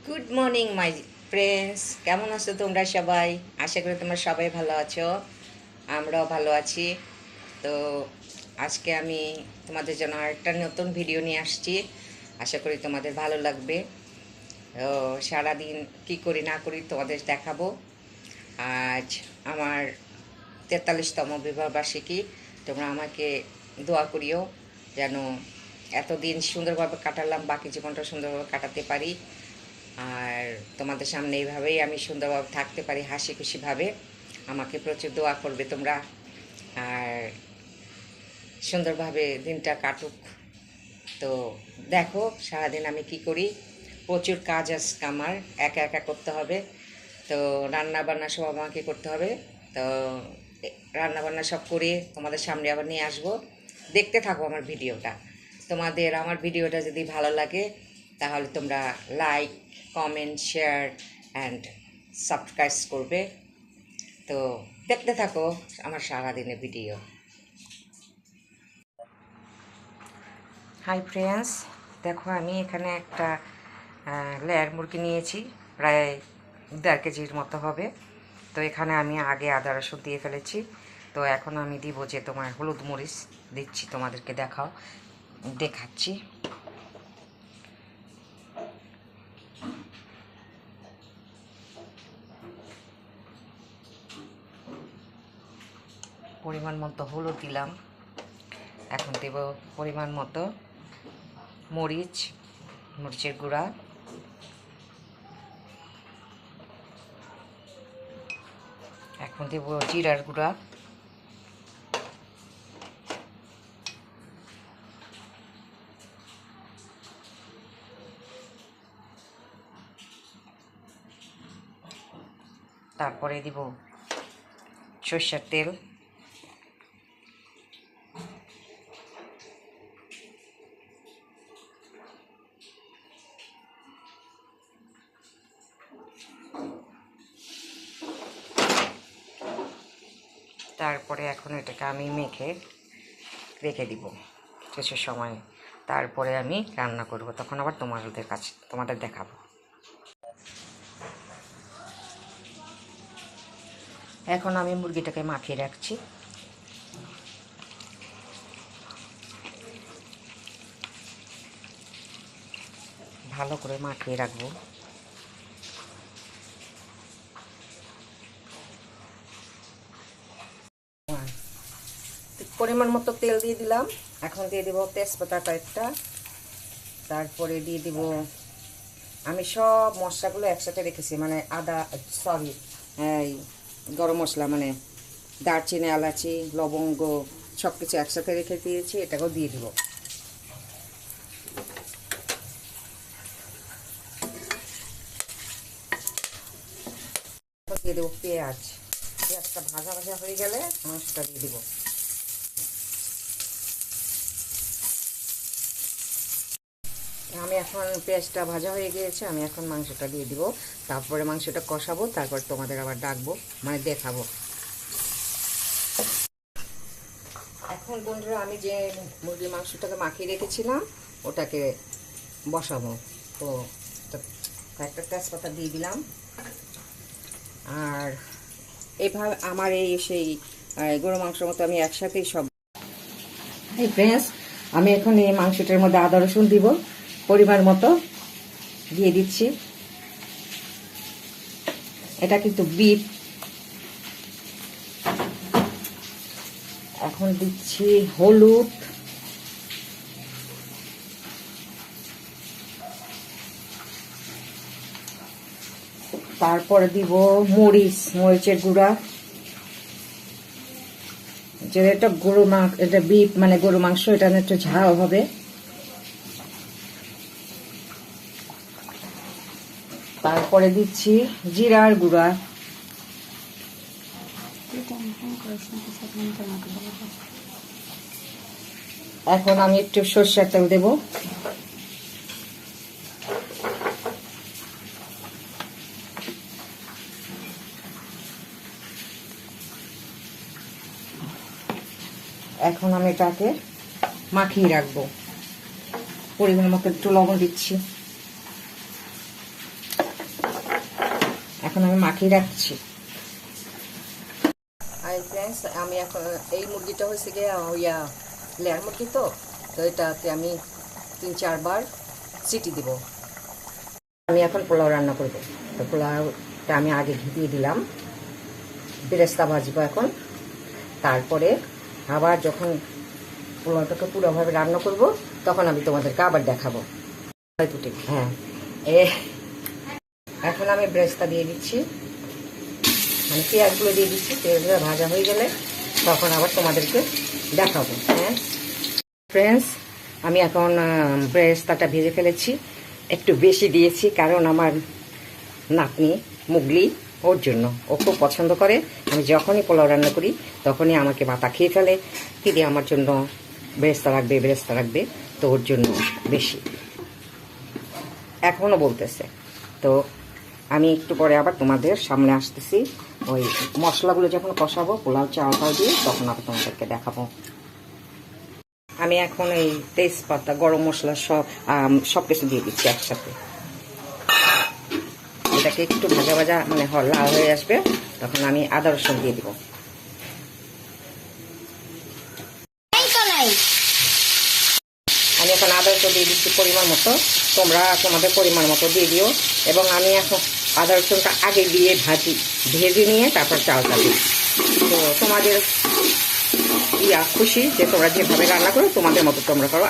Good morning my friends, কেমন আছো তোমরা সবাই? আশা করি তোমরা সবাই ভালো আছো, আমরাও ভালো আছি। তো আজকে আমি তোমাদের জন্য আরেকটা নতুন ভিডিও নিয়ে আসছি। আশা করি তোমাদের ভালো লাগবে। তো সারাদিন কী করি না করি তোমাদের দেখাবো। আজ আমার 43তম বিবাহবার্ষিকী। তোমরা আমাকে দোয়া করিও যেন এতদিন সুন্দরভাবে কাটালাম, বাকি জীবনটা সুন্দরভাবে কাটাতে পারি। আর তোমাদের সামনে এইভাবেই আমি সুন্দরভাবে থাকতে পারি, হাসি খুশিভাবে। আমাকে প্রচুর দোয়া করবে তোমরা। আর সুন্দরভাবে দিনটা কাটুক। তো দেখো সারাদিন আমি কি করি। প্রচুর কাজ আজকে আমার একা একা করতে হবে। তো রান্না বান্না সব আমাকে করতে হবে। তো রান্না বান্না সব করে তোমাদের সামনে আবার নিয়ে আসবো। দেখতে থাকো আমার ভিডিওটা। তোমাদের আমার ভিডিওটা যদি ভালো লাগে তাহলে তোমরা like, comment, share and subscribe করবে। তো দেখতে থাকো আমার সারাদিনের ভিডিও। হাই ফ্রেন্ডস, দেখো আমি এখানে একটা লেয়ার মুরগি নিয়েছি, প্রায় 1.5 কেজির মতো হবে। তো এখানে আমি আগে আদা রসুন দিয়ে ফেলেছি। তো এখন আমি দিব যে তোমার হলুদ মরিচ দিচ্ছি, তোমাদেরকে দেখাচ্ছি। পরিমাণ মতো হলুদ দিলাম। এখন দেব পরিমাণ মতো মরিচের গুঁড়া। এখন দেব জিরার গুঁড়া। তারপরে দিব সরষের তেল। তারপরে এখন এটাকে আমি মেখে রেখে দিব কিছু সময়। তারপরে আমি রান্না করব, তখন আবার তোমাদের দেখাবো। এখন আমি মুরগিটাকে মাখিয়ে রাখছি। ভালো করে মাখিয়ে রাখবো। পরিমাণ মতো তেল দিয়ে দিলাম। এখন দিয়ে দিব তেজপাতা কয়েকটা। তারপরে দিয়ে দিব, আমি সব মশলাগুলো একসাথে রেখেছি, মানে এই গরম মশলা, মানে দারচিনি, এলাচি, লবঙ্গ সব কিছু একসাথে রেখে দিয়েছি। এটাকেও দিয়ে দিব। দিয়ে দেবো পেঁয়াজটা ভাজা ভাজা হয়ে গেলে মাংসটা দিয়ে দিব। আমি এখন পেঁয়াজটা ভাজা হয়ে গিয়েছে, আমি এখন মাংসটা দিয়ে দিব। তারপরে মাংসটা কষাবো, তারপর তোমাদের আবার ডাকবো, মানে দেখাবো। এখন বন্ধুরা আমি যে মুরগির মাংসটাকে মাখিয়ে রেখেছিলাম ওটাকে বসাবো। তো কয়েকটা তেজপাতা দিয়ে দিলাম। আর এইভাবে আমার সেই গরু মাংসের মতো আমি একসাথেই সব। এই ফ্রেন্ডস, আমি এখন এই মাংসটার মধ্যে আদা রসুন দিব, পরিমাণ মতো দিয়ে দিচ্ছি। এটা কিন্তু বিফ। এখন দিচ্ছি হলুদ, তারপরে দিব মরিচের গুঁড়া। যে এটা এটা বিফ মানে গরু মাংস, এটা একটু ঝাল হবে। তারপরে দিচ্ছি জিরার গুঁড়া। এখন আমি একটু সরষের তেল দেব। এখন আমি এটাকে মাখিয়ে রাখবো। পরিমাণ মতো একটু লবণ দিচ্ছি। এখন আমি মাখিয়ে রাখছি। আর ফ্রেন্ডস, আমি এখন এই মুরগিটা হয়েছে গিয়ে লেয়ার মুরগি, তো এটাতে আমি 3-4 বার সিটি দিব। আমি এখন পোলাও রান্না করব। তো পোলাওটা আমি আগে ঘি দিয়ে দিলাম, বেরেস্তা ভাজবো এখন। তারপরে আবার যখন পোলাওটাকে পুরোভাবে রান্না করব তখন আমি তোমাদেরকে আবার দেখাবো। হ্যাঁ, এখন আমি বেরেস্তা দিয়ে দিচ্ছি, মানে পেঁয়াজগুলো দিয়ে দিচ্ছি। পেঁয়াজগুলো ভাজা হয়ে গেলে তখন আবার তোমাদেরকে দেখাবো। হ্যাঁ ফ্রেন্ডস, আমি এখন বেরেস্তাটা ভেজে ফেলেছি, একটু বেশি দিয়েছি কারণ আমার নাতনি মুগলি, ওর জন্য। ও খুব পছন্দ করে, আমি যখনই পোলাও রান্না করি তখনই আমাকে মাথা খেয়ে ফেলে, দিদি আমার জন্য বেরেস্তা রাখবে, তো ওর জন্য বেশি এখনও বলতেছে। তো আমি একটু পরে আবার তোমাদের সামনে আসতেছি, ওই মশলাগুলো যখন কষাবো পোলাও চালটাও দিয়ে, তখন আবার তোমাদেরকে দেখাবো। আমি এখন এই তেজপাতা, গরম মশলা সব কিছু দিয়ে দিচ্ছি একসাথে। এটাকে একটু ভাজা মানে লাল হয়ে আসবে, তখন আমি আদা রসুন দিয়ে দিব। আমি এখন আদা রসুন দিয়ে দিচ্ছি পরিমাণ মতো, তোমরা তোমাদের পরিমাণ মতো দিয়ে দিও। এবং আমি এখন আদা রসুনটা আগে দিয়ে ভেজে নিয়ে তারপর চালটা দিই। তো তোমাদের খুশি যে তোমরা যেভাবে রান্না করো, তোমাদের মতো তোমরা করো।